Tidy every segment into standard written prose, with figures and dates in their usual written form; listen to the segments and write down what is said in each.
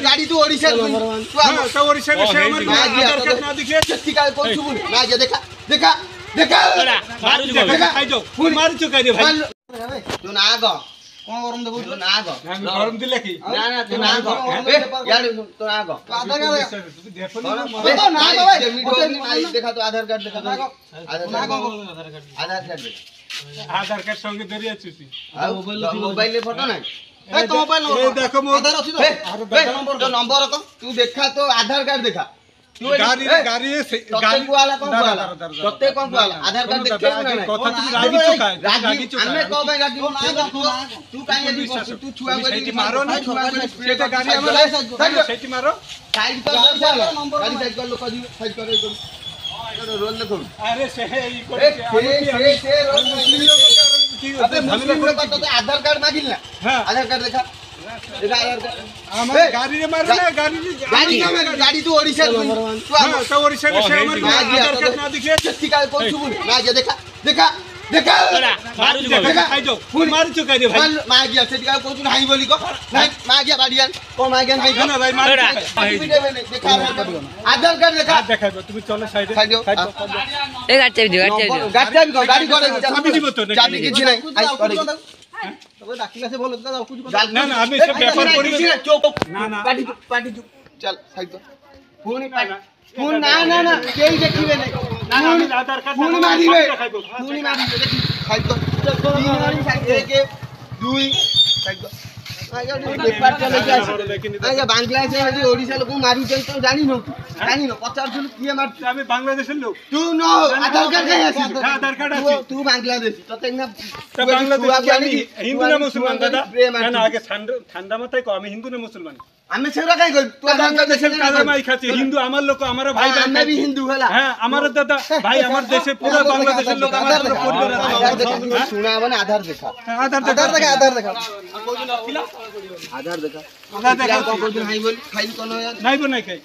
गाड़ी तो ओडिशा तो ओडिशा में से हमर आधार कार्ड ना दिखे चट्टी का कौन छु ना जे देखा देखा देखा मारू जो खाइ जो फुल मारू छु कहि दे भाई तू ना आगो कोन गरम देखो तू ना आगो गरम दिले की ना ना तू ना आगो ए यार तू ना आगो आधार कार्ड देखो ना भाई भाई देखा तो आधार कार्ड देखा आधार कार्ड संगे धरि आछुसी मोबाइल ले फोटो ना ए तो मोबाइल देखो आधार अछि तो नंबर तो तू देखा तो आधार कार्ड देखा गाड़ी वाला कौन वाला तते कौन वाला आधार कार्ड देखे ना कथा तू रागी चुका हमें को भाई रागी तू काहे तू छुआ गली मारो ना सेटा गाड़ी हमरा सेटी मारो साइड कर गाड़ी साइड कर लो कदी साइड कर रोल देखो अरे से रोल अबे मुस्लिम लोग तो आधार कार्ड मांगिल ना आधार कार्ड देखा गाड़ी रे मारो ना गाड़ी तो ओडिशा तो ओडिशा में से हमर आधार कार्ड ना दिखे चट्टी का कौन छु ना जे देखा देखा देखा मारू जो खाइ जो फुल मारू छु कहि दे भाई मा गया चट्टी का कौन छु हाई बोली को नहीं मा गया बाडियान को मा गया हाई ना भाई मार देखा आधार कार्ड देखा देखा तुम चलो साइड ए गाड़ी चाबी दो गाड़ी करे चाबी दिबो तो चाबी किछि नहीं तो डाकिला से बोल ना ना हमें सब पेपर पड़ी चुप ना ना पार्टी चुप चल साइड तो फोन ना ना ना केई देखिबे नहीं ना आधार कार्ड फोन मारिबे देखि साइड तो 3 मारी साइड 1 2 साइड तो आगे पेपर चले जाय आगे बांग्लादेश से ओडिशा लोग मारू चल तो जानी न 50 जन किए मार हमें बांग्लादेश लोग तू नो आधार कार्ड कहीं आसी आधार कार्ड आसी तू बांग्लादेशी तते ना बांग्लादेश हिंदू ना मुसलमान दादा ना आगे ठंडा मत को हम हिंदू ना मुसलमान हमें सेरा काई कर तू बांग्लादेश में काजा माई खाती हिंदू हमार लोग हमारा भाई हमें भी हिंदू होला हां हमारा दादा भाई हमार देश पूरा बांग्लादेश लोग हमारा सुना बने आधार देखा आधार देखा आधार देखा कोन हाई बोल फाइल कोन नहीं बन नहीं खाई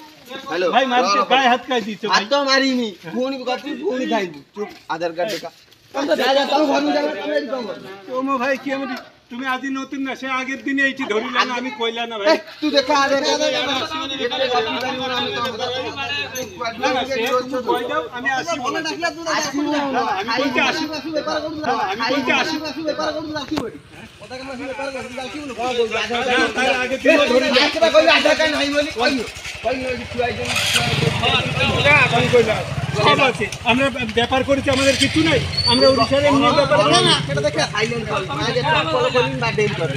हेलो भाई मार के गाय हाथ काई दी हाथ तो मारी नी फोन करती फोन खाई चुप आधार कार्ड देखा तुम तो जा तो घर में जा तो मो भाई की हम তুমি আজি নতুন না সে আগের দিনে এইটি ধরিলা না আমি কইলা না ভাই তুই দেখা আধার কার্ড আমি আসি বলে ডাকলা তুই আমি কইতে আসি ব্যাপার করব না আমি কইতে আসি ব্যাপার করব না কি বলি ওটা কেন আসি ব্যাপার করব না কি বলি তার আগে দিন ধরি একটা কই আধার কার্ড নাই বলি কই ছুয়াই দেন আমি কইলা সব আছে আমরা ব্যাপার করেছি আমাদের কিছু নাই আমরা ওড়িশার এমনি ব্যাপার না এটা দেখা সাইলেন্ট কর আগে ট্রাক করে বলিন বা ডেল করে